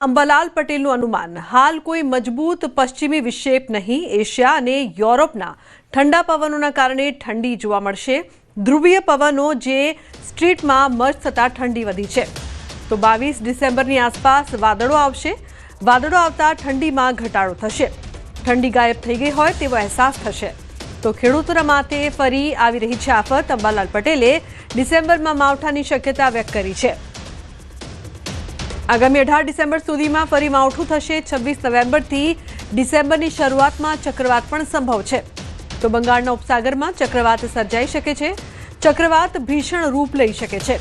અંબાલાલ પટેલનું અનુમાન હાલ કોઈ મજબૂત પશ્ચિમી વિક્ષેપ નહીં, એશિયા અને યુરોપના ઠંડા પવનોના કારણે ઠંડી જોવા મળશે। ધ્રુવીય પવનો જે સ્ટ્રીટમાં મર્જ થતાં ઠંડી વધી છે, તો 22 ડિસેમ્બરની આસપાસ વાદળો આવશે। વાદળો આવતા ઠંડીમાં ઘટાડો થશે, ઠંડી ગાયબ થઈ ગઈ હોય તેવો અહેસાસ થશે। તો ખેડૂતોના માથે ફરી આવી રહી છે આફત। અંબાલાલ પટેલે ડિસેમ્બરમાં માવઠાની શક્યતા વ્યક્ત કરી છે। આગામી 18 ડિસેમ્બર સુધીમાં ફરી માવઠું થશે। 26 નવેમ્બરથી ડિસેમ્બરની શરૂઆતમાં ચક્રવાત પણ સંભવ છે। તો બંગાળના ઉપસાગરમાં ચક્રવાત સર્જાઈ શકે છે। ચક્રવાત ભીષણ રૂપ લઈ શકે છે।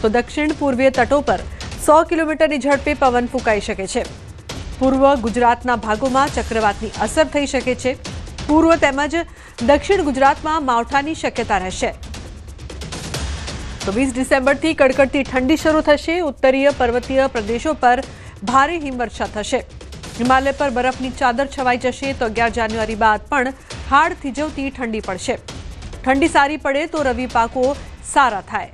તો દક્ષિણ પૂર્વીય તટો પર 100 કિલોમીટરની ઝડપે પવન ફૂંકાઈ શકે છે। પૂર્વ ગુજરાતના ભાગોમાં ચક્રવાતની અસર થઈ શકે છે। પૂર્વ તેમજ દક્ષિણ ગુજરાતમાં માવઠાની શક્યતા રહેશે। તો 20 ડિસેમ્બરથી કડકડતી ઠંડી શરૂ થશે। ઉત્તરીય પર્વતીય પ્રદેશો પર ભારે હિમવર્ષા થશે। હિમાલય પર બરફની ચાદર છવાઈ જશે। તો 11 જાન્યુઆરી બાદ પણ હાડ થીજવતી ઠંડી પડશે। ઠંડી સારી પડે તો રવિ પાકો સારા થાય।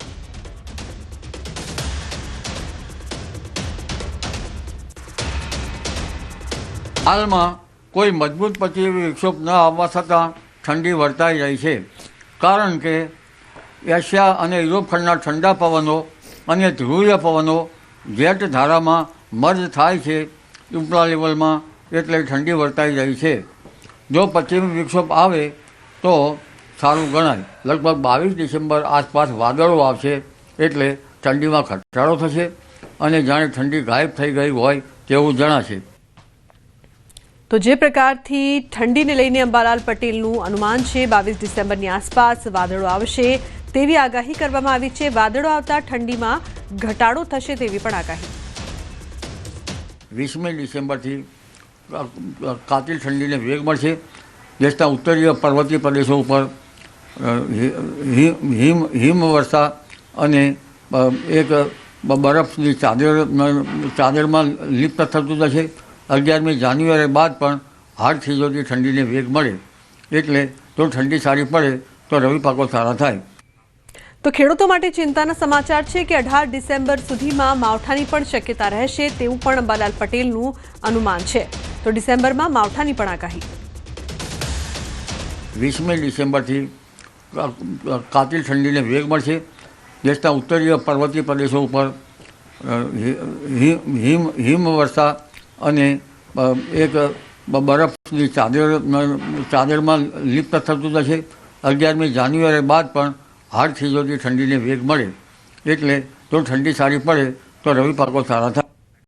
હાલમાં કોઈ મજબૂત પશ્ચિમી વિક્ષેપ ન આવવા છતાં ઠંડી વર્તાઈ રહી છે, કારણ કે એશિયા અને યુરોપ ખંડના ઠંડા પવનો અને ધ્રુવીય પવનો જેટ ધારામાં મર્જ થાય છે ઉપલા લેવલમાં, એટલે ઠંડી વર્તાઈ રહી છે। જો પશ્ચિમી વિક્ષેપ આવે તો સારું ગણાય। લગભગ 22 ડિસેમ્બર આસપાસ વાદળો આવશે, એટલે ઠંડીમાં ઘટાડો થશે અને જાણે ઠંડી ગાયબ થઈ ગઈ હોય તેવું જણાશે। તો જે પ્રકારથી ઠંડીને લઈને અંબાલાલ પટેલનું અનુમાન છે, 22 ડિસેમ્બરની આસપાસ વાદળો આવશે તેવી આગાહી કરવામાં આવી છે। વાદળો આવતા ઠંડીમાં ઘટાડો થશે તેવી પણ આગાહી। 20મી ડિસેમ્બરથી કાતિલ ઠંડીને વેગ મળશે। દેશના ઉત્તરીય પર્વતીય પ્રદેશો ઉપર હિમવર્ષા અને એક બરફની ચાદરમાં લિપ્ત થતું જશે। 11મી જાન્યુઆરી બાદ પણ હાડ થીજવતી ઠંડીને વેગ મળે, એટલે જો ઠંડી સારી પડે તો રવિ પાકો સારા થાય। તો ખેડૂતો માટે ચિંતાના સમાચાર છે કે 18 ડિસેમ્બર સુધીમાં માવઠાની પણ શક્યતા રહેશે તેવું પણ અંબાલાલ પટેલનું અનુમાન છે। તો ડિસેમ્બરમાં માવઠાની પણ આગાહી। 20મી ડિસેમ્બરથી કાતિલ ઠંડીને વેગ મળશે। દેશના ઉત્તરીય પર્વતીય પ્રદેશો ઉપર હિમવર્ષા અને એક બરફની ચાદરમાં લિપ્ત થતું જશે। 11મી જાન્યુઆરી બાદ પણ હાડ થીજવતી ઠંડીને વેગ મળે, એટલે જો ઠંડી સારી પડે તો રવિ પાકો સારા થાય।